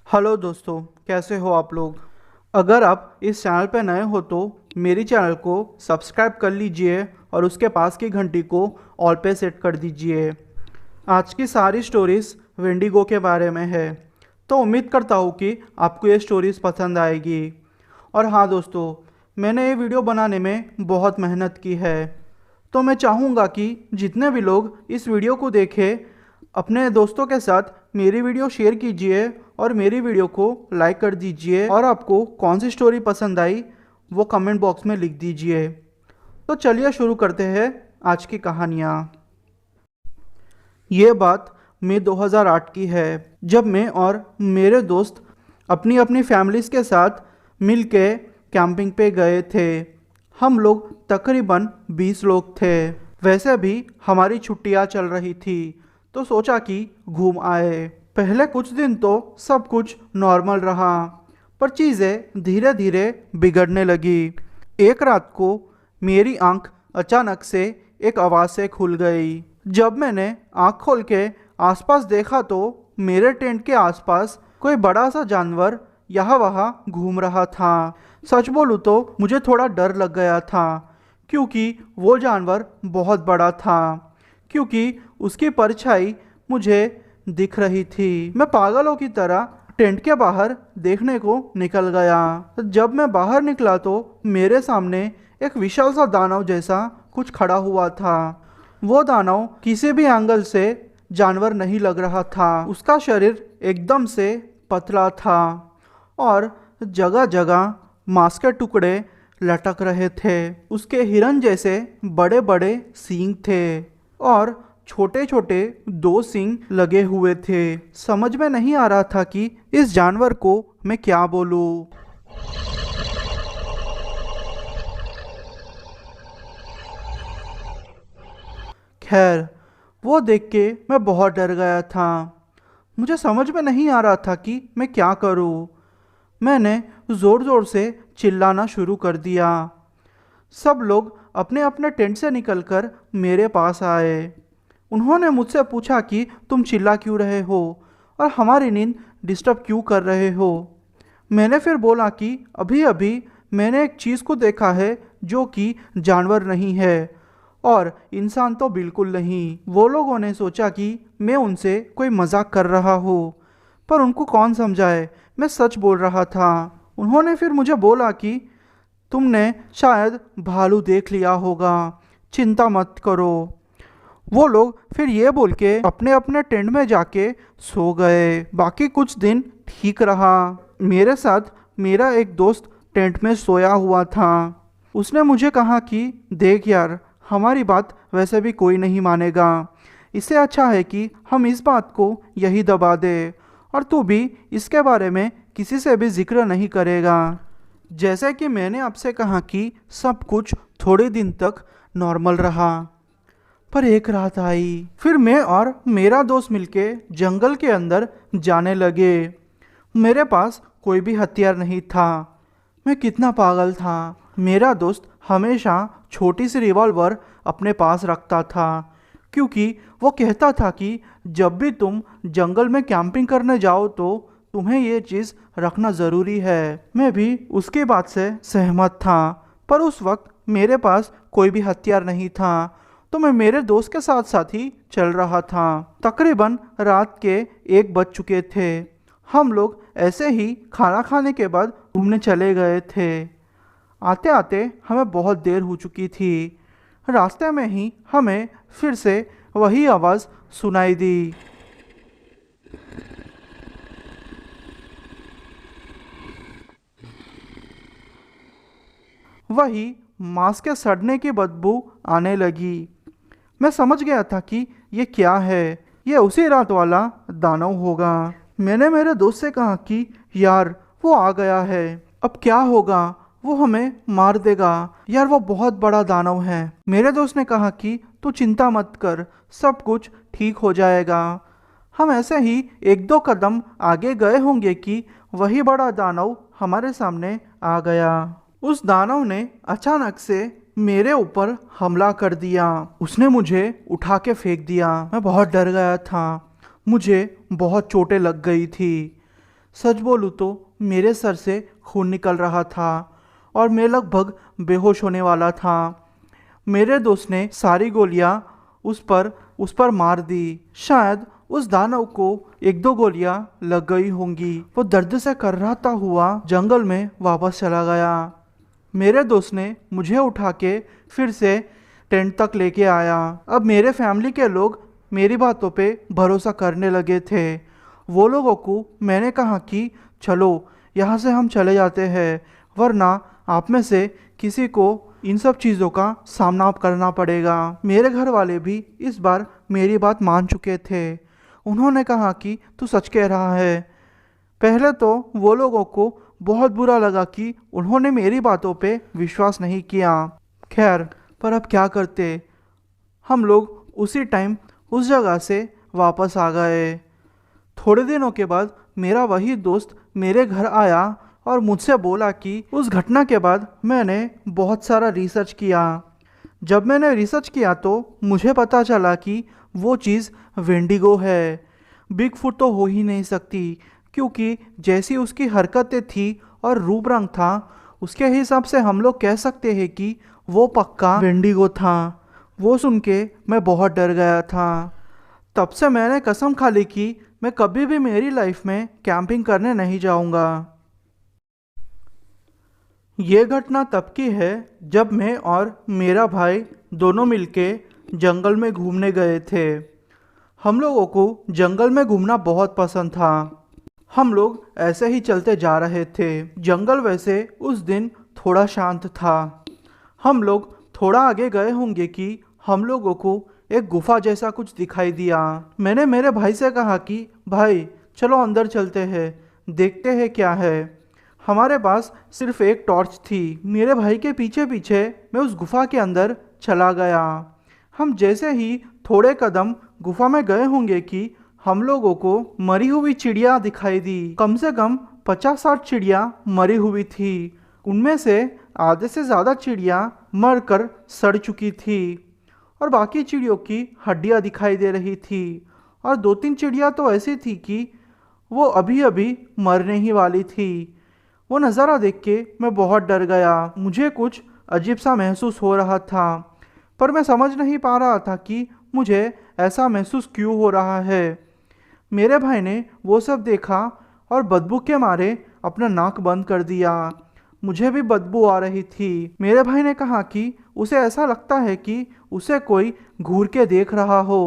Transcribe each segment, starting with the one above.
Hello दोस्तों, कैसे हो आप लोग। अगर आप इस चैनल पर नए हो तो मेरी चैनल को सब्सक्राइब कर लीजिए और उसके पास की घंटी को ऑल पे सेट कर दीजिए। आज की सारी स्टोरीज़ वेंडिगो के बारे में है, तो उम्मीद करता हूँ कि आपको ये स्टोरीज़ पसंद आएगी। और हाँ दोस्तों, मैंने ये वीडियो बनाने में बहुत मेहनत की है, तो मैं चाहूँगा कि जितने भी लोग इस वीडियो को देखें अपने दोस्तों के साथ मेरी वीडियो शेयर कीजिए और मेरी वीडियो को लाइक कर दीजिए। और आपको कौन सी स्टोरी पसंद आई वो कमेंट बॉक्स में लिख दीजिए। तो चलिए शुरू करते हैं आज की कहानियाँ। ये बात मई 2008 की है, जब मैं और मेरे दोस्त अपनी अपनी फैमिलीज़ के साथ मिल के कैंपिंग पे गए थे। हम लोग तकरीबन 20 लोग थे। वैसे भी हमारी छुट्टियां चल रही थी, तो सोचा कि घूम आए। पहले कुछ दिन तो सब कुछ नॉर्मल रहा, पर चीज़ें धीरे धीरे बिगड़ने लगी। एक रात को मेरी आंख अचानक से एक आवाज़ से खुल गई। जब मैंने आंख खोल के आसपास देखा तो मेरे टेंट के आसपास कोई बड़ा सा जानवर यहाँ वहाँ घूम रहा था। सच बोलूँ तो मुझे थोड़ा डर लग गया था, क्योंकि वो जानवर बहुत बड़ा था, क्योंकि उसकी परछाई मुझे दिख रही थी। मैं पागलों की तरह टेंट के बाहर देखने को निकल गया। जब मैं बाहर निकला तो मेरे सामने एक विशाल सा दानव जैसा कुछ खड़ा हुआ था। वो दानव किसी भी एंगल से जानवर नहीं लग रहा था। उसका शरीर एकदम से पतला था और जगह जगह मांस के टुकड़े लटक रहे थे। उसके हिरन जैसे बड़े बड़े सींग थे और छोटे छोटे 2 सींग लगे हुए थे। समझ में नहीं आ रहा था कि इस जानवर को मैं क्या बोलूं। खैर, वो देख के मैं बहुत डर गया था। मुझे समझ में नहीं आ रहा था कि मैं क्या करूं। मैंने ज़ोर ज़ोर से चिल्लाना शुरू कर दिया। सब लोग अपने अपने टेंट से निकलकर मेरे पास आए। उन्होंने मुझसे पूछा कि तुम चिल्ला क्यों रहे हो और हमारी नींद डिस्टर्ब क्यों कर रहे हो। मैंने फिर बोला कि अभी अभी मैंने एक चीज़ को देखा है जो कि जानवर नहीं है और इंसान तो बिल्कुल नहीं। वो लोगों ने सोचा कि मैं उनसे कोई मजाक कर रहा हूँ, पर उनको कौन समझाए, मैं सच बोल रहा था। उन्होंने फिर मुझे बोला कि तुमने शायद भालू देख लिया होगा, चिंता मत करो। वो लोग फिर ये बोल के अपने अपने टेंट में जाके सो गए। बाकी कुछ दिन ठीक रहा। मेरे साथ मेरा एक दोस्त टेंट में सोया हुआ था। उसने मुझे कहा कि देख यार, हमारी बात वैसे भी कोई नहीं मानेगा, इससे अच्छा है कि हम इस बात को यही दबा दे और तू भी इसके बारे में किसी से भी जिक्र नहीं करेगा। जैसे कि मैंने आपसे कहा कि सब कुछ थोड़े दिन तक नॉर्मल रहा, पर एक रात आई। फिर मैं और मेरा दोस्त मिलके जंगल के अंदर जाने लगे। मेरे पास कोई भी हथियार नहीं था। मैं कितना पागल था। मेरा दोस्त हमेशा छोटी सी रिवॉल्वर अपने पास रखता था, क्योंकि वो कहता था कि जब भी तुम जंगल में कैंपिंग करने जाओ तो तुम्हें ये चीज़ रखना ज़रूरी है। मैं भी उसकी बात से सहमत था, पर उस वक्त मेरे पास कोई भी हथियार नहीं था, तो मैं मेरे दोस्त के साथ साथ ही चल रहा था। तकरीबन रात के 1 बज चुके थे। हम लोग ऐसे ही खाना खाने के बाद घूमने चले गए थे। आते आते हमें बहुत देर हो चुकी थी। रास्ते में ही हमें फिर से वही आवाज़ सुनाई दी। वही मांस के सड़ने की बदबू आने लगी। मैं समझ गया था कि ये क्या है। ये उसी रात वाला दानव होगा। मैंने मेरे दोस्त से कहा कि यार, वो आ गया है, अब क्या होगा, वो हमें मार देगा यार, वो बहुत बड़ा दानव है। मेरे दोस्त ने कहा कि तू चिंता मत कर, सब कुछ ठीक हो जाएगा। हम ऐसे ही 1-2 कदम आगे गए होंगे कि वही बड़ा दानव हमारे सामने आ गया। उस दानव ने अचानक से मेरे ऊपर हमला कर दिया। उसने मुझे उठा के फेंक दिया। मैं बहुत डर गया था। मुझे बहुत चोटें लग गई थी। सच बोलूँ तो मेरे सर से खून निकल रहा था और मैं लगभग बेहोश होने वाला था। मेरे दोस्त ने सारी गोलियां उस पर मार दी। शायद उस दानव को एक दो गोलियां लग गई होंगी। वो दर्द से कर्राता हुआ जंगल में वापस चला गया। मेरे दोस्त ने मुझे उठा के फिर से टेंट तक लेके आया। अब मेरे फैमिली के लोग मेरी बातों पे भरोसा करने लगे थे। वो लोगों को मैंने कहा कि चलो यहाँ से हम चले जाते हैं, वरना आप में से किसी को इन सब चीज़ों का सामना करना पड़ेगा। मेरे घर वाले भी इस बार मेरी बात मान चुके थे। उन्होंने कहा कि तू सच कह रहा है। पहले तो वो लोगों को बहुत बुरा लगा कि उन्होंने मेरी बातों पे विश्वास नहीं किया। खैर, पर अब क्या करते। हम लोग उसी टाइम उस जगह से वापस आ गए। थोड़े दिनों के बाद मेरा वही दोस्त मेरे घर आया और मुझसे बोला कि उस घटना के बाद मैंने बहुत सारा रिसर्च किया। जब मैंने रिसर्च किया तो मुझे पता चला कि वो चीज़ वेंडिगो है। बिगफुट तो हो ही नहीं सकती, क्योंकि जैसी उसकी हरकतें थी और रूप रंग था, उसके हिसाब से हम लोग कह सकते हैं कि वो पक्का वेंडिगो था। वो सुन के मैं बहुत डर गया था। तब से मैंने कसम खा ली कि मैं कभी भी मेरी लाइफ में कैंपिंग करने नहीं जाऊंगा। ये घटना तब की है जब मैं और मेरा भाई दोनों मिलके जंगल में घूमने गए थे। हम लोगों को जंगल में घूमना बहुत पसंद था। हम लोग ऐसे ही चलते जा रहे थे। जंगल वैसे उस दिन थोड़ा शांत था। हम लोग थोड़ा आगे गए होंगे कि हम लोगों को एक गुफा जैसा कुछ दिखाई दिया। मैंने मेरे भाई से कहा कि भाई चलो अंदर चलते हैं, देखते हैं क्या है। हमारे पास सिर्फ एक टॉर्च थी। मेरे भाई के पीछे पीछे मैं उस गुफा के अंदर चला गया। हम जैसे ही थोड़े कदम गुफा में गए होंगे कि हम लोगों को मरी हुई चिड़िया दिखाई दी। कम से कम 50-60 चिड़िया मरी हुई थी। उनमें से आधे से ज़्यादा चिड़िया मरकर सड़ चुकी थी और बाकी चिड़ियों की हड्डियां दिखाई दे रही थी। और 2-3 चिड़िया तो ऐसी थी कि वो अभी अभी मरने ही वाली थी। वो नज़ारा देख के मैं बहुत डर गया। मुझे कुछ अजीब सा महसूस हो रहा था, पर मैं समझ नहीं पा रहा था कि मुझे ऐसा महसूस क्यों हो रहा है। मेरे भाई ने वो सब देखा और बदबू के मारे अपना नाक बंद कर दिया। मुझे भी बदबू आ रही थी। मेरे भाई ने कहा कि उसे ऐसा लगता है कि उसे कोई घूर के देख रहा हो।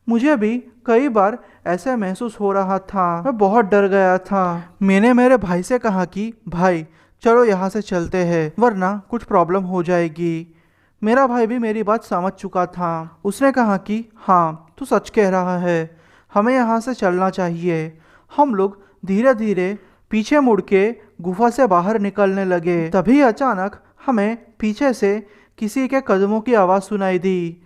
मुझे भी कई बार ऐसे महसूस हो रहा था। मैं बहुत डर गया था। मैंने मेरे भाई से कहा कि भाई चलो यहाँ से चलते हैं, वरना कुछ प्रॉब्लम हो जाएगी। मेरा भाई भी मेरी बात समझ चुका था। उसने कहा कि हाँ तू सच कह रहा है, हमें यहाँ से चलना चाहिए। हम लोग धीरे धीरे पीछे मुड़ के गुफा से बाहर निकलने लगे। तभी अचानक हमें पीछे से किसी के कदमों की आवाज़ सुनाई दी।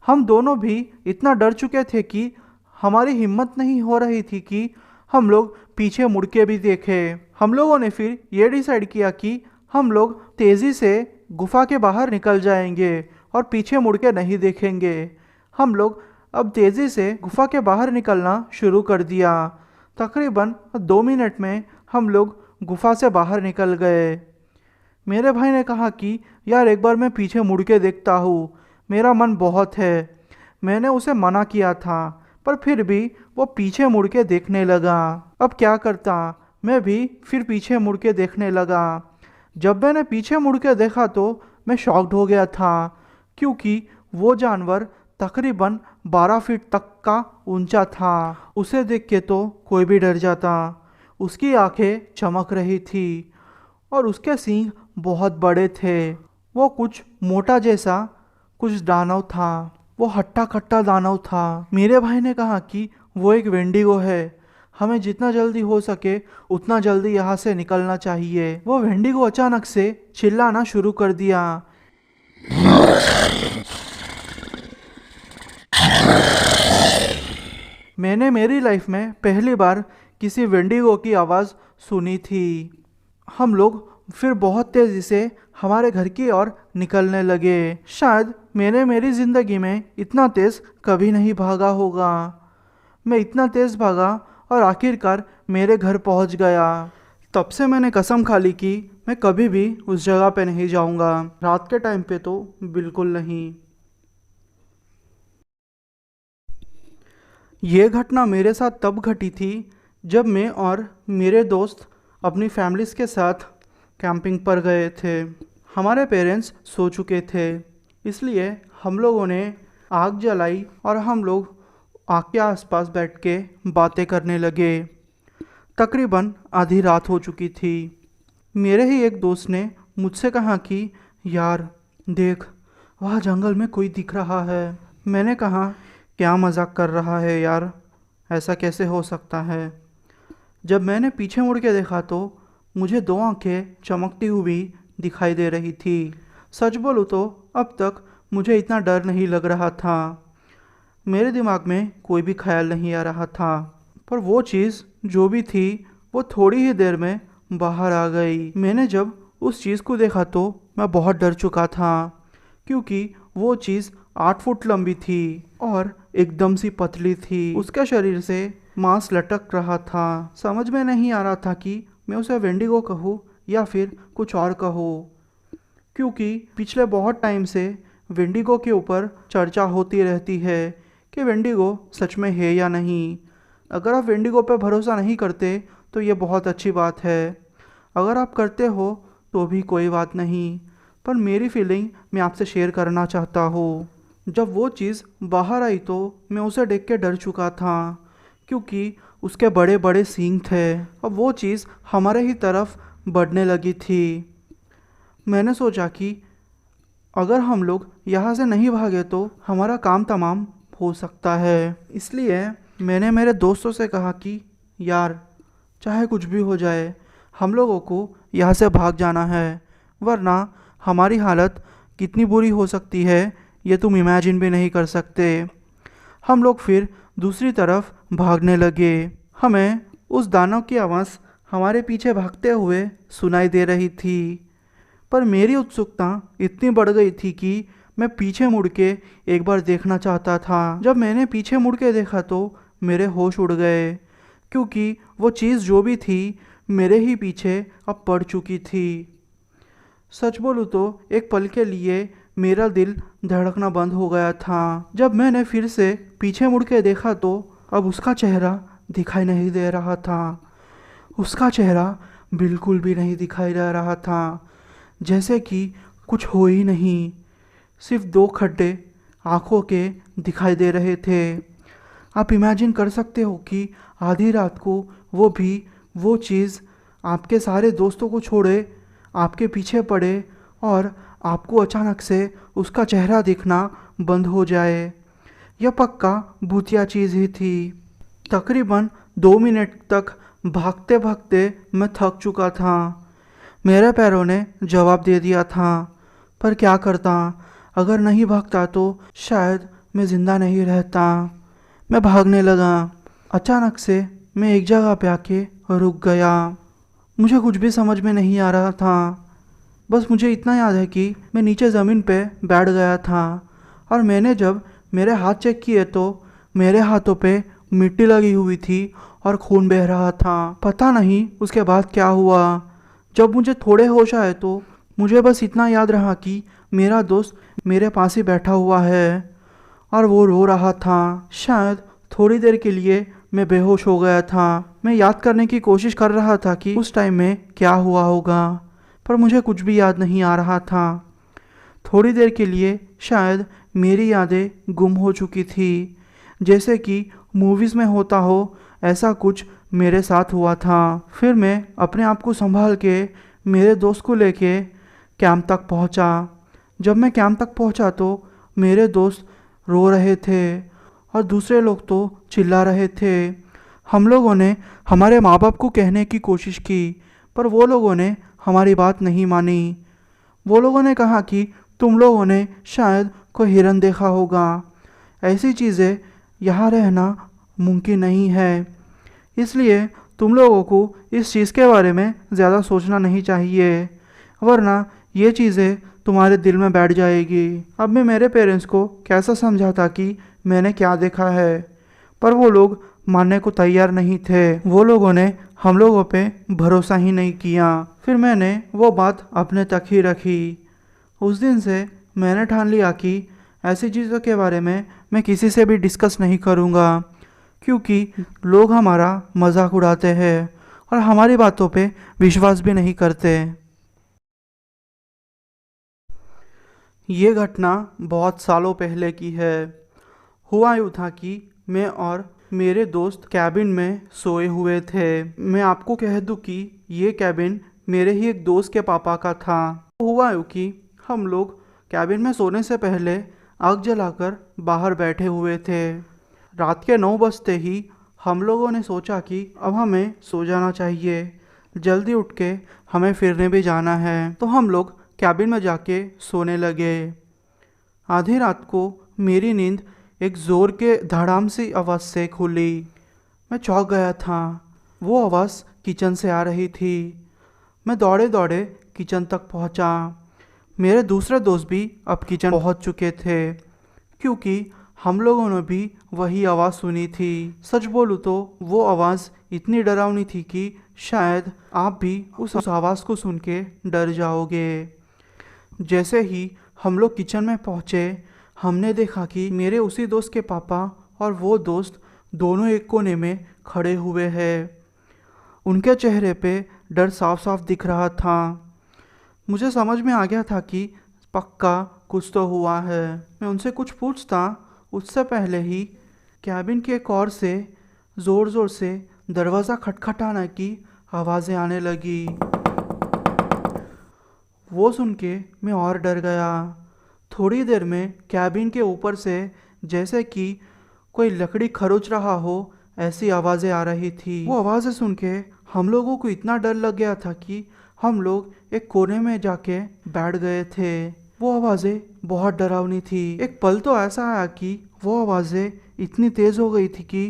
हम दोनों भी इतना डर चुके थे कि हमारी हिम्मत नहीं हो रही थी कि हम लोग पीछे मुड़ के भी देखें। हम लोगों ने फिर ये डिसाइड किया कि हम लोग तेज़ी से गुफा के बाहर निकल जाएंगे और पीछे मुड़ के नहीं देखेंगे। हम लोग अब तेज़ी से गुफा के बाहर निकलना शुरू कर दिया। तकरीबन 2 मिनट में हम लोग गुफा से बाहर निकल गए। मेरे भाई ने कहा कि यार एक बार मैं पीछे मुड़ के देखता हूँ, मेरा मन बहुत है। मैंने उसे मना किया था, पर फिर भी वो पीछे मुड़ के देखने लगा। अब क्या करता, मैं भी फिर पीछे मुड़ के देखने लगा। जब मैंने पीछे मुड़ के देखा तो मैं शॉक्ड हो गया था, क्योंकि वो जानवर तकरीबन 12 फीट तक का ऊंचा था। उसे देख के तो कोई भी डर जाता। उसकी आंखें चमक रही थी और उसके सींग बहुत बड़े थे। वो कुछ मोटा जैसा कुछ दानव था। वो हट्टा कट्टा दानव था। मेरे भाई ने कहा कि वो एक वेंडिगो है, हमें जितना जल्दी हो सके उतना जल्दी यहाँ से निकलना चाहिए। वो वेंडिगो अचानक से चिल्लाना शुरू कर दिया। मैंने मेरी लाइफ में पहली बार किसी वेंडिगो की आवाज़ सुनी थी। हम लोग फिर बहुत तेज़ी से हमारे घर की ओर निकलने लगे। शायद मैंने मेरी ज़िंदगी में इतना तेज़ कभी नहीं भागा होगा। मैं इतना तेज़ भागा और आखिरकार मेरे घर पहुंच गया। तब से मैंने कसम खा ली कि मैं कभी भी उस जगह पे नहीं जाऊंगा, रात के टाइम पे तो बिल्कुल नहीं। ये घटना मेरे साथ तब घटी थी जब मैं और मेरे दोस्त अपनी फैमिलीज़ के साथ कैंपिंग पर गए थे। हमारे पेरेंट्स सो चुके थे, इसलिए हम लोगों ने आग जलाई और हम लोग आग के आसपास बैठ के बातें करने लगे। तकरीबन आधी रात हो चुकी थी। मेरे ही एक दोस्त ने मुझसे कहा कि यार देख, वहाँ जंगल में कोई दिख रहा है। मैंने कहा क्या मजाक कर रहा है यार, ऐसा कैसे हो सकता है। जब मैंने पीछे मुड़ के देखा तो मुझे दो आंखें चमकती हुई दिखाई दे रही थी। सच बोलूँ तो अब तक मुझे इतना डर नहीं लग रहा था। मेरे दिमाग में कोई भी ख्याल नहीं आ रहा था, पर वो चीज़ जो भी थी वो थोड़ी ही देर में बाहर आ गई। मैंने जब उस चीज़ को देखा तो मैं बहुत डर चुका था, क्योंकि वो चीज़ 8 फुट लंबी थी और एकदम सी पतली थी। उसके शरीर से मांस लटक रहा था। समझ में नहीं आ रहा था कि मैं उसे वेंडिगो कहूँ या फिर कुछ और कहूँ, क्योंकि पिछले बहुत टाइम से वेंडिगो के ऊपर चर्चा होती रहती है कि वेंडिगो सच में है या नहीं। अगर आप वेंडिगो पर भरोसा नहीं करते तो ये बहुत अच्छी बात है, अगर आप करते हो तो भी कोई बात नहीं, पर मेरी फीलिंग मैं आपसे शेयर करना चाहता हूँ। जब वो चीज़ बाहर आई तो मैं उसे देख के डर चुका था, क्योंकि उसके बड़े बड़े सींग थे और वो चीज़ हमारे ही तरफ बढ़ने लगी थी। मैंने सोचा कि अगर हम लोग यहाँ से नहीं भागे तो हमारा काम तमाम हो सकता है। इसलिए मैंने मेरे दोस्तों से कहा कि यार चाहे कुछ भी हो जाए, हम लोगों को यहाँ से भाग जाना है, वरना हमारी हालत कितनी बुरी हो सकती है ये तुम इमेजिन भी नहीं कर सकते। हम लोग फिर दूसरी तरफ भागने लगे। हमें उस दानव की आवाज़ हमारे पीछे भागते हुए सुनाई दे रही थी, पर मेरी उत्सुकता इतनी बढ़ गई थी कि मैं पीछे मुड़ के एक बार देखना चाहता था। जब मैंने पीछे मुड़ के देखा तो मेरे होश उड़ गए, क्योंकि वो चीज़ जो भी थी मेरे ही पीछे अब पड़ चुकी थी। सच बोलूँ तो एक पल के लिए मेरा दिल धड़कना बंद हो गया था। जब मैंने फिर से पीछे मुड़ के देखा तो अब उसका चेहरा दिखाई नहीं दे रहा था। उसका चेहरा बिल्कुल भी नहीं दिखाई दे रहा था, जैसे कि कुछ हो ही नहीं। सिर्फ दो खड्डे आंखों के दिखाई दे रहे थे। आप इमेजिन कर सकते हो कि आधी रात को वो चीज़ आपके सारे दोस्तों को छोड़े आपके पीछे पड़े और आपको अचानक से उसका चेहरा दिखना बंद हो जाए। यह पक्का भूतिया चीज़ ही थी। तकरीबन 2 मिनट तक भागते भागते मैं थक चुका था। मेरे पैरों ने जवाब दे दिया था, पर क्या करता। अगर नहीं भागता तो शायद मैं ज़िंदा नहीं रहता। मैं भागने लगा। अचानक से मैं एक जगह पे आके रुक गया। मुझे कुछ भी समझ में नहीं आ रहा था। बस मुझे इतना याद है कि मैं नीचे ज़मीन पे बैठ गया था और मैंने जब मेरे हाथ चेक किए तो मेरे हाथों पे मिट्टी लगी हुई थी और खून बह रहा था। पता नहीं उसके बाद क्या हुआ। जब मुझे थोड़े होश आए तो मुझे बस इतना याद रहा कि मेरा दोस्त मेरे पास ही बैठा हुआ है और वो रो रहा था। शायद थोड़ी देर के लिए मैं बेहोश हो गया था। मैं याद करने की कोशिश कर रहा था कि उस टाइम में क्या हुआ होगा, पर मुझे कुछ भी याद नहीं आ रहा था। थोड़ी देर के लिए शायद मेरी यादें गुम हो चुकी थी, जैसे कि मूवीज़ में होता हो ऐसा कुछ मेरे साथ हुआ था। फिर मैं अपने आप को संभाल के मेरे दोस्त को लेके कैंप तक पहुंचा। जब मैं कैंप तक पहुंचा तो मेरे दोस्त रो रहे थे और दूसरे लोग तो चिल्ला रहे थे। हम लोगों ने हमारे माँ बाप को कहने की कोशिश की, पर वो लोगों ने हमारी बात नहीं मानी। वो लोगों ने कहा कि तुम लोगों ने शायद कोई हिरन देखा होगा, ऐसी चीज़ें यहाँ रहना मुमकिन नहीं है, इसलिए तुम लोगों को इस चीज़ के बारे में ज़्यादा सोचना नहीं चाहिए, वरना ये चीज़ें तुम्हारे दिल में बैठ जाएगी। अब मैं मेरे पेरेंट्स को कैसा समझाता कि मैंने क्या देखा है, पर वो लोग मानने को तैयार नहीं थे। वो लोगों ने हम लोगों पे भरोसा ही नहीं किया। फिर मैंने वो बात अपने तक ही रखी। उस दिन से मैंने ठान लिया कि ऐसी चीज़ों के बारे में मैं किसी से भी डिस्कस नहीं करूँगा, क्योंकि लोग हमारा मजाक उड़ाते हैं और हमारी बातों पे विश्वास भी नहीं करते। ये घटना बहुत सालों पहले की है। हुआ यूँ था कि मैं और मेरे दोस्त कैबिन में सोए हुए थे। मैं आपको कह दूं कि ये कैबिन मेरे ही एक दोस्त के पापा का था। हुआ यूँ कि हम लोग कैबिन में सोने से पहले आग जलाकर बाहर बैठे हुए थे। रात के 9 बजते ही हम लोगों ने सोचा कि अब हमें सो जाना चाहिए, जल्दी उठ के हमें फिरने भी जाना है। तो हम लोग कैबिन में जाके सोने लगे। आधी रात को मेरी नींद एक ज़ोर के धड़ाम सी आवाज़ से खुली। मैं चौंक गया था। वो आवाज़ किचन से आ रही थी। मैं दौड़े दौड़े किचन तक पहुंचा। मेरे दूसरे दोस्त भी अब किचन पहुंच चुके थे, क्योंकि हम लोगों ने भी वही आवाज़ सुनी थी। सच बोलूँ तो वो आवाज़ इतनी डरावनी थी कि शायद आप भी उस आवाज़ को सुन के डर जाओगे। जैसे ही हम लोग किचन में पहुँचे, हमने देखा कि मेरे उसी दोस्त के पापा और वो दोस्त दोनों एक कोने में खड़े हुए हैं। उनके चेहरे पे डर साफ साफ दिख रहा था। मुझे समझ में आ गया था कि पक्का कुछ तो हुआ है। मैं उनसे कुछ पूछता उससे पहले ही कैबिन के एक ओर से ज़ोर ज़ोर से दरवाज़ा खटखटाने की आवाज़ें आने लगी। वो सुन के मैं और डर गया। थोड़ी देर में कैबिन के ऊपर से जैसे कि कोई लकड़ी खरोच रहा हो ऐसी आवाज़ें आ रही थी। वो आवाज़ें सुन के हम लोगों को इतना डर लग गया था कि हम लोग एक कोने में जाके बैठ गए थे। वो आवाज़ें बहुत डरावनी थी। एक पल तो ऐसा आया कि वो आवाज़ें इतनी तेज़ हो गई थी कि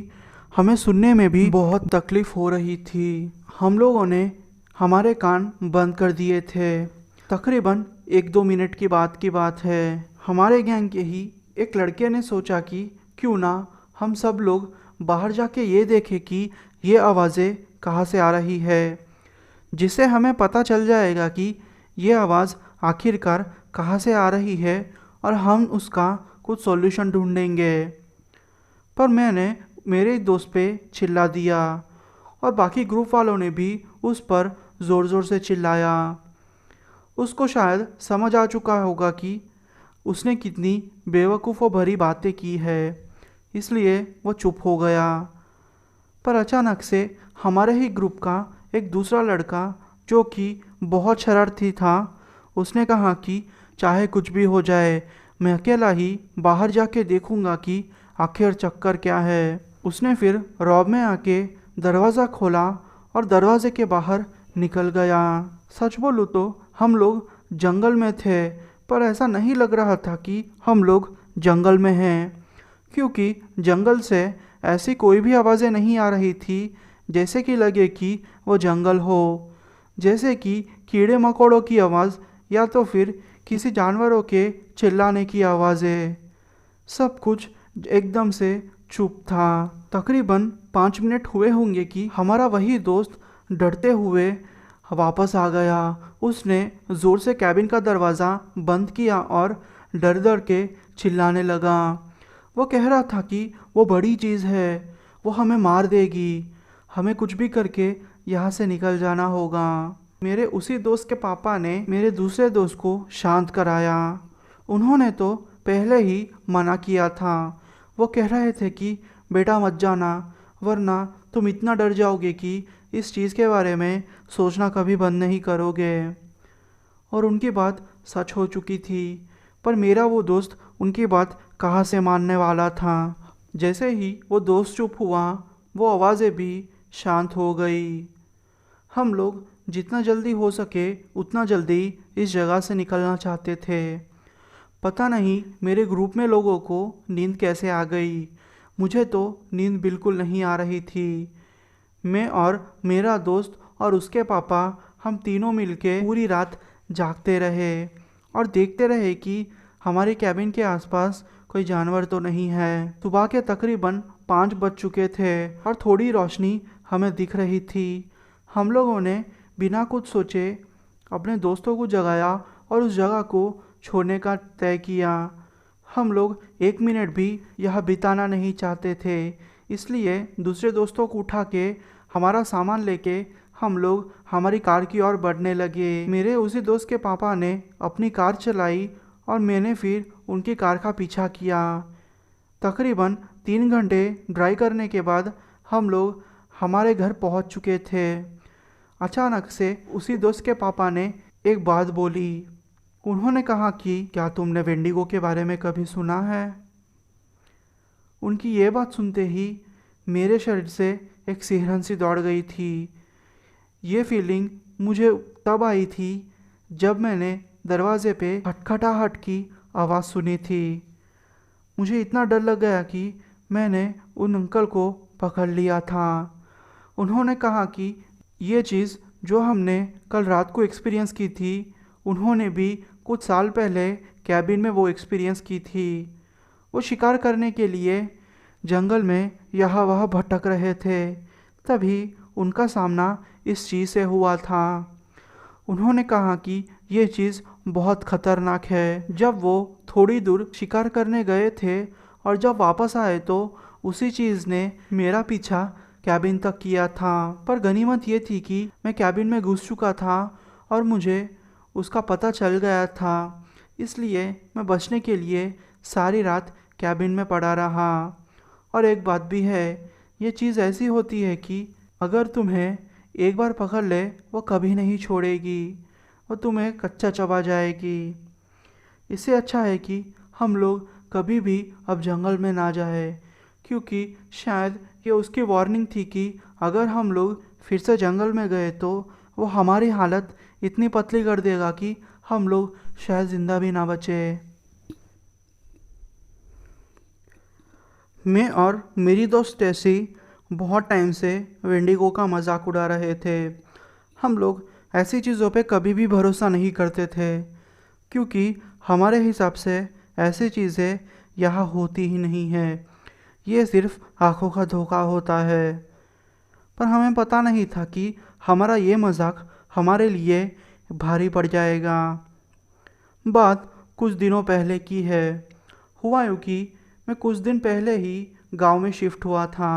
हमें सुनने में भी बहुत तकलीफ़ हो रही थी। हम लोगों ने हमारे कान बंद कर दिए थे। तकरीबन 1-2 मिनट की बात है। हमारे गैंग के ही एक लड़के ने सोचा कि क्यों ना हम सब लोग बाहर जाके ये देखें कि ये आवाज़ें कहाँ से आ रही है, जिससे हमें पता चल जाएगा कि ये आवाज़ आखिरकार कहाँ से आ रही है और हम उसका कुछ सॉल्यूशन ढूंढेंगे। पर मैंने मेरे दोस्त पे चिल्ला दिया और बाकी ग्रुप वालों ने भी उस पर ज़ोर ज़ोर से चिल्लाया। उसको शायद समझ आ चुका होगा कि उसने कितनी बेवकूफ़ों भरी बातें की है, इसलिए वो चुप हो गया। पर अचानक से हमारे ही ग्रुप का एक दूसरा लड़का जो कि बहुत शरारती था, उसने कहा कि चाहे कुछ भी हो जाए मैं अकेला ही बाहर जाके देखूंगा कि आखिर चक्कर क्या है। उसने फिर रौब में आके दरवाज़ा खोला और दरवाजे के बाहर निकल गया। सच बोलूँ तो हम लोग जंगल में थे, पर ऐसा नहीं लग रहा था कि हम लोग जंगल में हैं, क्योंकि जंगल से ऐसी कोई भी आवाज़ें नहीं आ रही थी जैसे कि लगे कि वो जंगल हो। जैसे कि कीड़े मकोड़ों की आवाज़ या तो फिर किसी जानवरों के चिल्लाने की आवाज़ें। सब कुछ एकदम से चुप था। तकरीबन 5 मिनट हुए होंगे कि हमारा वही दोस्त डरते हुए वापस आ गया। उसने ज़ोर से कैबिन का दरवाज़ा बंद किया और डर डर के चिल्लाने लगा। वो कह रहा था कि वो बड़ी चीज़ है, वो हमें मार देगी, हमें कुछ भी करके यहाँ से निकल जाना होगा। मेरे उसी दोस्त के पापा ने मेरे दूसरे दोस्त को शांत कराया। उन्होंने तो पहले ही मना किया था। वो कह रहे थे कि बेटा मत जाना, वरना तुम इतना डर जाओगे कि इस चीज़ के बारे में सोचना कभी बंद नहीं करोगे। और उनकी बात सच हो चुकी थी, पर मेरा वो दोस्त उनकी बात कहाँ से मानने वाला था। जैसे ही वो दोस्त चुप हुआ, वो आवाज़ें भी शांत हो गई। हम लोग जितना जल्दी हो सके उतना जल्दी इस जगह से निकलना चाहते थे। पता नहीं मेरे ग्रुप में लोगों को नींद कैसे आ गई, मुझे तो नींद बिल्कुल नहीं आ रही थी। मैं और मेरा दोस्त और उसके पापा, हम तीनों मिलके पूरी रात जागते रहे और देखते रहे कि हमारी कैबिन के आसपास कोई जानवर तो नहीं है। सुबह के तकरीबन 5 बज चुके थे और थोड़ी रोशनी हमें दिख रही थी। हम लोगों ने बिना कुछ सोचे अपने दोस्तों को जगाया और उस जगह को छोड़ने का तय किया। हम लोग 1 मिनट भी यह बिताना नहीं चाहते थे, इसलिए दूसरे दोस्तों को उठा के हमारा सामान लेके हम लोग हमारी कार की ओर बढ़ने लगे। मेरे उसी दोस्त के पापा ने अपनी कार चलाई और मैंने फिर उनकी कार का पीछा किया। तकरीबन 3 घंटे ड्राइव करने के बाद हम लोग हमारे घर पहुंच चुके थे। अचानक से उसी दोस्त के पापा ने एक बात बोली। उन्होंने कहा कि क्या तुमने वेंडिगो के बारे में कभी सुना है? उनकी ये बात सुनते ही मेरे शरीर से एक सिहरन सी दौड़ गई थी। ये फीलिंग मुझे तब आई थी जब मैंने दरवाजे पे खटखटाहट की आवाज़ सुनी थी। मुझे इतना डर लग गया कि मैंने उन अंकल को पकड़ लिया था। उन्होंने कहा कि ये चीज़ जो हमने कल रात को एक्सपीरियंस की थी, उन्होंने भी कुछ साल पहले कैबिन में वो एक्सपीरियंस की थी। वो शिकार करने के लिए जंगल में यहाँ वहाँ भटक रहे थे, तभी उनका सामना इस चीज़ से हुआ था। उन्होंने कहा कि ये चीज़ बहुत ख़तरनाक है। जब वो थोड़ी दूर शिकार करने गए थे और जब वापस आए तो उसी चीज़ ने मेरा पीछा कैबिन तक किया था। पर गनीमत ये थी कि मैं कैबिन में घुस चुका था और मुझे उसका पता चल गया था, इसलिए मैं बचने के लिए सारी रात कैबिन में पड़ा रहा। और एक बात भी है, ये चीज़ ऐसी होती है कि अगर तुम्हें एक बार पकड़ ले वो कभी नहीं छोड़ेगी, वो तुम्हें कच्चा चबा जाएगी। इससे अच्छा है कि हम लोग कभी भी अब जंगल में ना जाए, क्योंकि शायद ये उसकी वार्निंग थी कि अगर हम लोग फिर से जंगल में गए तो वो हमारी हालत इतनी पतली कर देगा कि हम लोग शायद ज़िंदा भी ना बचे। मैं और मेरी दोस्त टेसी बहुत टाइम से वेंडिगो का मजाक उड़ा रहे थे। हम लोग ऐसी चीज़ों पे कभी भी भरोसा नहीं करते थे, क्योंकि हमारे हिसाब से ऐसी चीज़ें यहाँ होती ही नहीं है। ये सिर्फ आँखों का धोखा होता है। पर हमें पता नहीं था कि हमारा ये मजाक हमारे लिए भारी पड़ जाएगा। बात कुछ दिनों पहले की है। हुआ यूँ कि मैं कुछ दिन पहले ही गांव में शिफ्ट हुआ था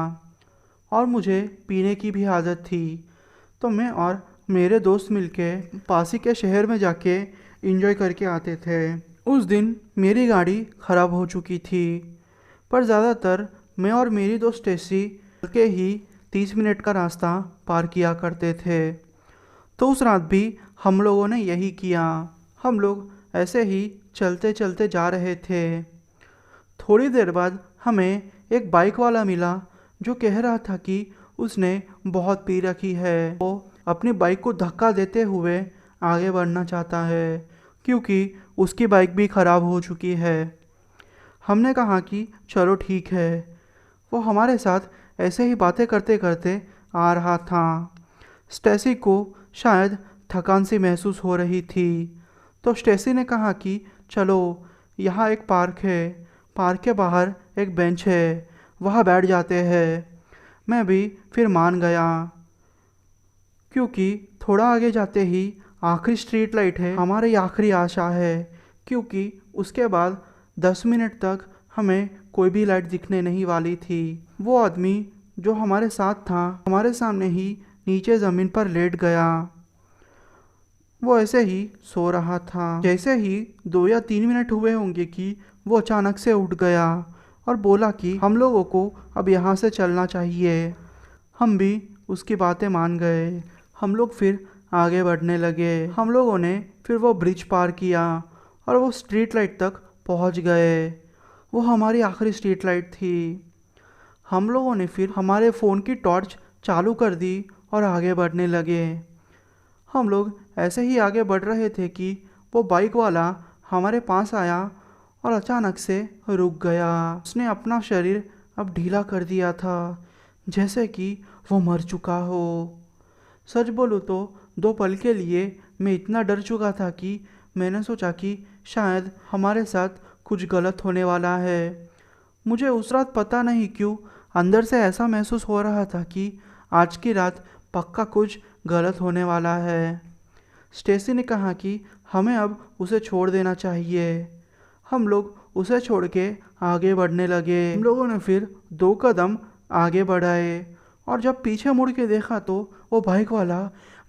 और मुझे पीने की भी आदत थी, तो मैं और मेरे दोस्त मिलके पास ही के शहर में जाके एंजॉय करके आते थे। उस दिन मेरी गाड़ी ख़राब हो चुकी थी, पर ज़्यादातर मैं और मेरी दोस्त टेसी के ही 30 मिनट का रास्ता पार किया करते थे। तो उस रात भी हम लोगों ने यही किया। हम लोग ऐसे ही चलते चलते जा रहे थे। थोड़ी देर बाद हमें एक बाइक वाला मिला जो कह रहा था कि उसने बहुत पी रखी है। वो अपनी बाइक को धक्का देते हुए आगे बढ़ना चाहता है, क्योंकि उसकी बाइक भी ख़राब हो चुकी है। हमने कहा कि चलो ठीक है। वो हमारे साथ ऐसे ही बातें करते करते आ रहा था। स्टेसी को शायद थकान सी महसूस हो रही थी, तो स्टेसी ने कहा कि चलो, यहाँ एक पार्क है, पार्क के बाहर एक बेंच है, वहाँ बैठ जाते हैं। मैं भी फिर मान गया, क्योंकि थोड़ा आगे जाते ही आखिरी स्ट्रीट लाइट है, हमारी आखिरी आशा है, क्योंकि उसके बाद 10 मिनट तक हमें कोई भी लाइट दिखने नहीं वाली थी। वो आदमी जो हमारे साथ था हमारे सामने ही नीचे ज़मीन पर लेट गया। वो ऐसे ही सो रहा था। जैसे ही 2 या 3 मिनट हुए होंगे कि वो अचानक से उठ गया और बोला कि हम लोगों को अब यहाँ से चलना चाहिए। हम भी उसकी बातें मान गए। हम लोग फिर आगे बढ़ने लगे। हम लोगों ने फिर वो ब्रिज पार किया और वो स्ट्रीट लाइट तक पहुँच गए। वो हमारी आखिरी स्ट्रीट लाइट थी। हम लोगों ने फिर हमारे फ़ोन की टॉर्च चालू कर दी और आगे बढ़ने लगे। हम लोग ऐसे ही आगे बढ़ रहे थे कि वो बाइक वाला हमारे पास आया और अचानक से रुक गया। उसने अपना शरीर अब ढीला कर दिया था, जैसे कि वो मर चुका हो। सच बोलूँ तो 2 पल के लिए मैं इतना डर चुका था कि मैंने सोचा कि शायद हमारे साथ कुछ गलत होने वाला है। मुझे उस रात पता नहीं क्यों अंदर से ऐसा महसूस हो रहा था कि आज की रात पक्का कुछ गलत होने वाला है। स्टेसी ने कहा कि हमें अब उसे छोड़ देना चाहिए। हम लोग उसे छोड़ के आगे बढ़ने लगे। हम लोगों ने फिर 2 कदम आगे बढ़ाए और जब पीछे मुड़ के देखा तो वो बाइक वाला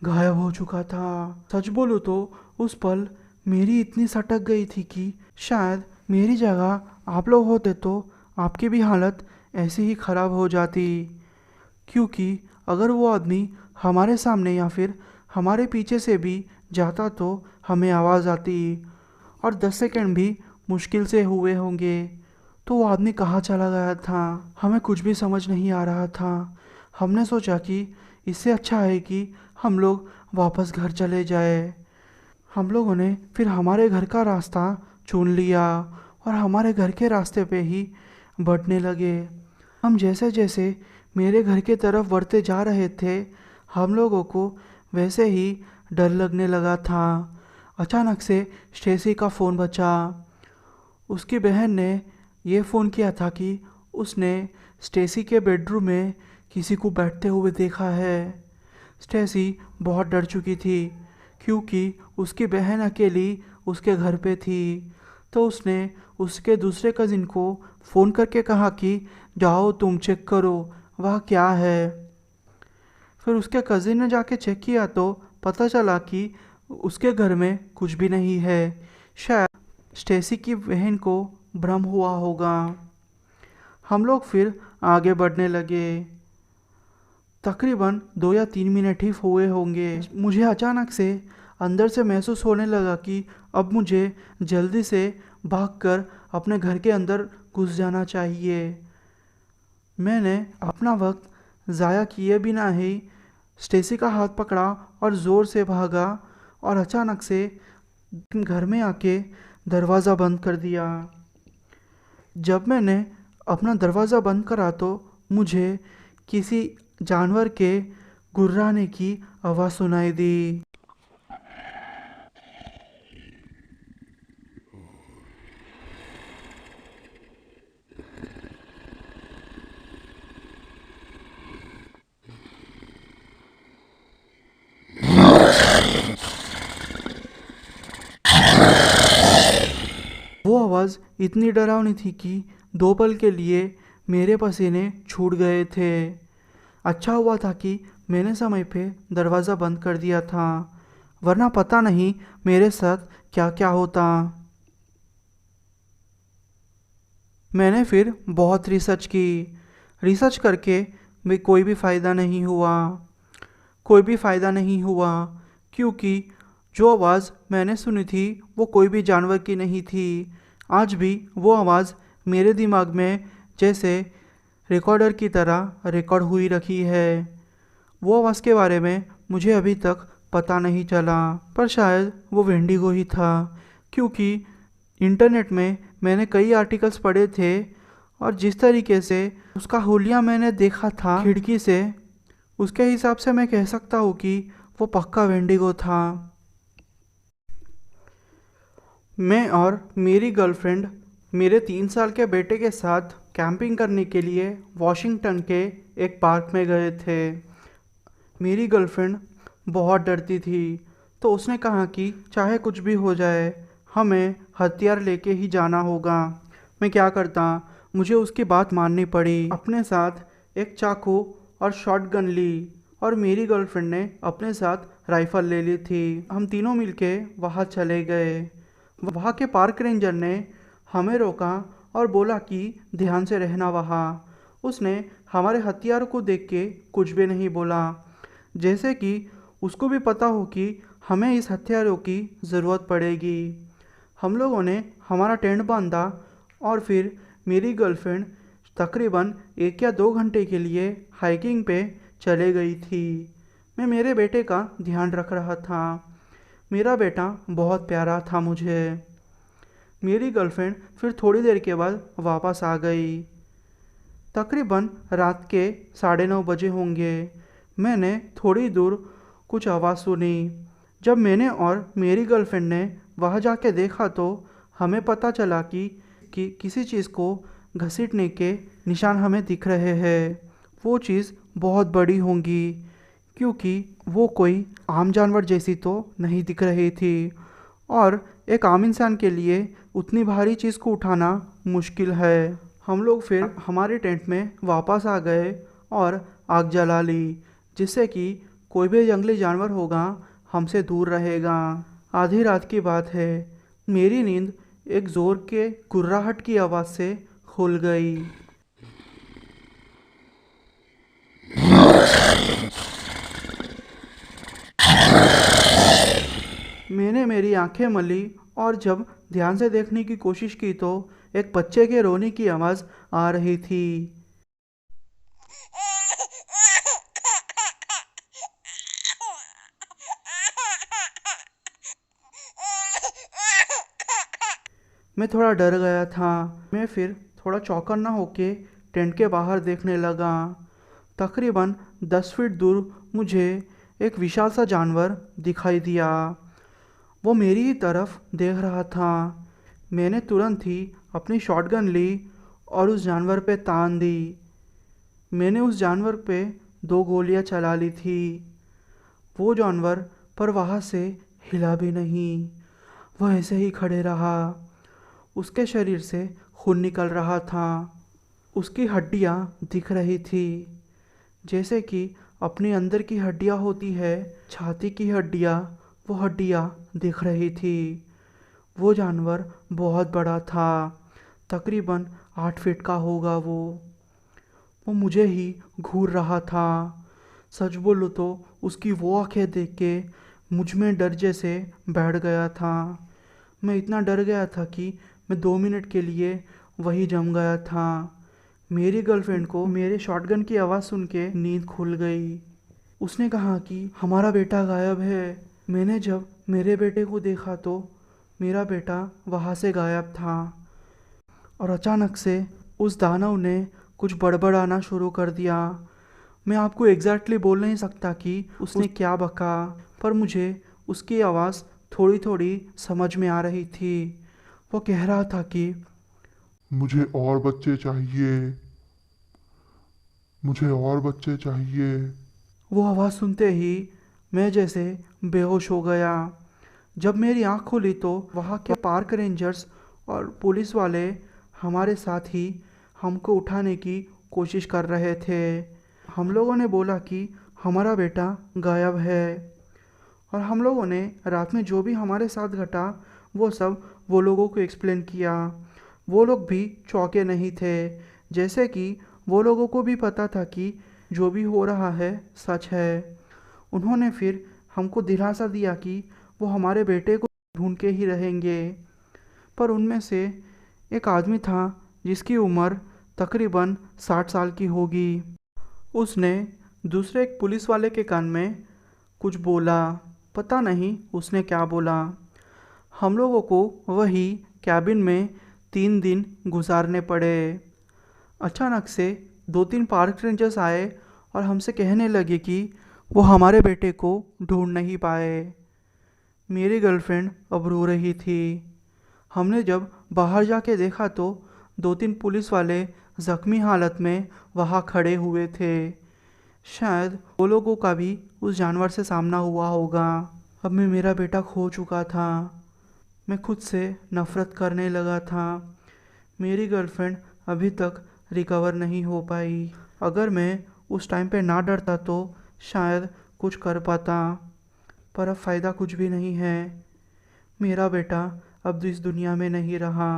गायब हो चुका था। सच बोलूं तो उस पल मेरी इतनी सटक गई थी कि शायद मेरी जगह आप लोग होते तो आपकी भी हालत ऐसी ही खराब हो जाती, क्योंकि अगर वो आदमी हमारे सामने या फिर हमारे पीछे से भी जाता तो हमें आवाज़ आती और 10 सेकंड भी मुश्किल से हुए होंगे। तो वो आदमी कहाँ चला गया था, हमें कुछ भी समझ नहीं आ रहा था। हमने सोचा कि इससे अच्छा है कि हम लोग वापस घर चले जाए। हम लोगों ने फिर हमारे घर का रास्ता चुन लिया और हमारे घर के रास्ते पे ही बढ़ने लगे। हम जैसे जैसे मेरे घर के तरफ बढ़ते जा रहे थे, हम लोगों को वैसे ही डर लगने लगा था। अचानक से स्टेसी का फ़ोन बजा। उसकी बहन ने ये फ़ोन किया था कि उसने स्टेसी के बेडरूम में किसी को बैठते हुए देखा है। स्टेसी बहुत डर चुकी थी क्योंकि उसकी बहन अकेली उसके घर पे थी। तो उसने उसके दूसरे कज़िन को फ़ोन करके कहा कि जाओ तुम चेक करो वह क्या है। फिर उसके कज़िन ने जाके चेक किया तो पता चला कि उसके घर में कुछ भी नहीं है। शायद स्टेसी की बहन को भ्रम हुआ होगा। हम लोग फिर आगे बढ़ने लगे। तकरीबन 2 या 3 मिनट ही हुए होंगे। मुझे अचानक से अंदर से महसूस होने लगा कि अब मुझे जल्दी से भागकर अपने घर के अंदर घुस जाना चाहिए। मैंने अपना वक्त ज़ाया किए बिना ही स्टेसी का हाथ पकड़ा और ज़ोर से भागा और अचानक से घर में आके दरवाज़ा बंद कर दिया। जब मैंने अपना दरवाज़ा बंद करा तो मुझे किसी जानवर के गुर्राने की आवाज़ सुनाई दी। वो आवाज़ इतनी डरावनी थी कि 2 पल के लिए मेरे पसीने छूट गए थे। अच्छा हुआ था कि मैंने समय पे दरवाज़ा बंद कर दिया था, वरना पता नहीं मेरे साथ क्या क्या होता। मैंने फिर बहुत रिसर्च की। रिसर्च करके भी कोई भी फ़ायदा नहीं हुआ। कोई भी फ़ायदा नहीं हुआ क्योंकि जो आवाज़ मैंने सुनी थी वो कोई भी जानवर की नहीं थी। आज भी वो आवाज़ मेरे दिमाग में जैसे रिकॉर्डर की तरह रिकॉर्ड हुई रखी है। वो आवाज़ के बारे में मुझे अभी तक पता नहीं चला, पर शायद वो वेंडिगो ही था, क्योंकि इंटरनेट में मैंने कई आर्टिकल्स पढ़े थे और जिस तरीके से उसका हुलिया मैंने देखा था खिड़की से, उसके हिसाब से मैं कह सकता हूँ कि वो पक्का वेंडिगो था। मैं और मेरी गर्लफ्रेंड मेरे 3 साल के बेटे के साथ कैंपिंग करने के लिए वॉशिंगटन के एक पार्क में गए थे। मेरी गर्लफ्रेंड बहुत डरती थी, तो उसने कहा कि चाहे कुछ भी हो जाए हमें हथियार लेके ही जाना होगा। मैं क्या करता, मुझे उसकी बात माननी पड़ी। अपने साथ एक चाकू और शॉटगन ली और मेरी गर्लफ्रेंड ने अपने साथ राइफ़ल ले ली थी। हम तीनों मिलके वहाँ चले गए। वहाँ के पार्क रेंजर ने हमें रोका और बोला कि ध्यान से रहना वहाँ। उसने हमारे हथियारों को देख के कुछ भी नहीं बोला, जैसे कि उसको भी पता हो कि हमें इस हथियारों की ज़रूरत पड़ेगी। हम लोगों ने हमारा टेंट बांधा और फिर मेरी गर्लफ्रेंड तकरीबन 1 या 2 घंटे के लिए हाइकिंग पे चले गई थी। मैं मेरे बेटे का ध्यान रख रहा था। मेरा बेटा बहुत प्यारा था मुझे। मेरी गर्लफ्रेंड फिर थोड़ी देर के बाद वापस आ गई। तकरीबन रात के 9:30 बजे होंगे। मैंने थोड़ी दूर कुछ आवाज़ सुनी। जब मैंने और मेरी गर्लफ्रेंड ने वहाँ जाके देखा तो हमें पता चला कि किसी चीज़ को घसीटने के निशान हमें दिख रहे हैं। वो चीज़ बहुत बड़ी होंगी, क्योंकि वो कोई आम जानवर जैसी तो नहीं दिख रही थी, और एक आम इंसान के लिए उतनी भारी चीज़ को उठाना मुश्किल है। हम लोग फिर हमारे टेंट में वापस आ गए और आग जला ली, जिससे कि कोई भी जंगली जानवर होगा हमसे दूर रहेगा। आधी रात की बात है, मेरी नींद एक ज़ोर के गुर्राहट की आवाज़ से खुल गई। मैंने मेरी आंखें मली और जब ध्यान से देखने की कोशिश की तो एक बच्चे के रोने की आवाज़ आ रही थी। मैं थोड़ा डर गया था। मैं फिर थोड़ा चौकन्ना होके टेंट के बाहर देखने लगा। तकरीबन 10 फीट दूर मुझे एक विशाल सा जानवर दिखाई दिया। वो मेरी ही तरफ देख रहा था। मैंने तुरंत ही अपनी शॉटगन ली और उस जानवर पे तान दी। मैंने उस जानवर पे 2 गोलियां चला ली थी। वो जानवर पर वहाँ से हिला भी नहीं। वह ऐसे ही खड़े रहा। उसके शरीर से खून निकल रहा था। उसकी हड्डियाँ दिख रही थी, जैसे कि अपने अंदर की हड्डियाँ होती है, छाती की हड्डियाँ, वो हड्डियाँ दिख रही थी। वो जानवर बहुत बड़ा था, तकरीबन 8 फीट का होगा वो मुझे ही घूर रहा था। सच बोलूँ तो उसकी वो आंखें देख के मुझ में डर जैसे बैठ गया था। मैं इतना डर गया था कि मैं 2 मिनट के लिए वही जम गया था। मेरी गर्लफ्रेंड को मेरे शॉटगन की आवाज़ सुन के नींद खुल गई। उसने कहा कि हमारा बेटा गायब है। मैंने जब मेरे बेटे को देखा तो मेरा बेटा वहाँ से गायब था, और अचानक से उस दानव ने कुछ बड़बड़ाना शुरू कर दिया। मैं आपको एग्जैक्टली बोल नहीं सकता कि उसने क्या बका, पर मुझे उसकी आवाज़ थोड़ी थोड़ी समझ में आ रही थी। वो कह रहा था कि मुझे और बच्चे चाहिए, मुझे और बच्चे चाहिए। वो आवाज़ सुनते ही मैं जैसे बेहोश हो गया। जब मेरी आँख खुली तो वहाँ के पार्क रेंजर्स और पुलिस वाले हमारे साथ ही हमको उठाने की कोशिश कर रहे थे। हम लोगों ने बोला कि हमारा बेटा गायब है, और हम लोगों ने रात में जो भी हमारे साथ घटा वो सब वो लोगों को एक्सप्लेन किया। वो लोग भी चौंके नहीं थे, जैसे कि वो लोगों को भी पता था कि जो भी हो रहा है सच है। उन्होंने फिर हमको दिलासा दिया कि वो हमारे बेटे को ढूंढ के ही रहेंगे। पर उनमें से एक आदमी था जिसकी उम्र तकरीबन 60 साल की होगी। उसने दूसरे एक पुलिस वाले के कान में कुछ बोला। पता नहीं उसने क्या बोला। हम लोगों को वही कैबिन में 3 दिन गुजारने पड़े। अचानक से 2-3 पार्क रेंजर्स आए और हमसे कहने लगे कि वो हमारे बेटे को ढूंढ नहीं पाए। मेरी गर्लफ्रेंड अब रो रही थी। हमने जब बाहर जाके देखा तो 2-3 पुलिस वाले ज़ख्मी हालत में वहाँ खड़े हुए थे। शायद वो लोगों का भी उस जानवर से सामना हुआ होगा। अब मैं मेरा बेटा खो चुका था। मैं खुद से नफ़रत करने लगा था। मेरी गर्लफ्रेंड अभी तक रिकवर नहीं हो पाई। अगर मैं उस टाइम पे ना डरता तो शायद कुछ कर पाता, पर अब फ़ायदा कुछ भी नहीं है। मेरा बेटा अब इस दुनिया में नहीं रहा।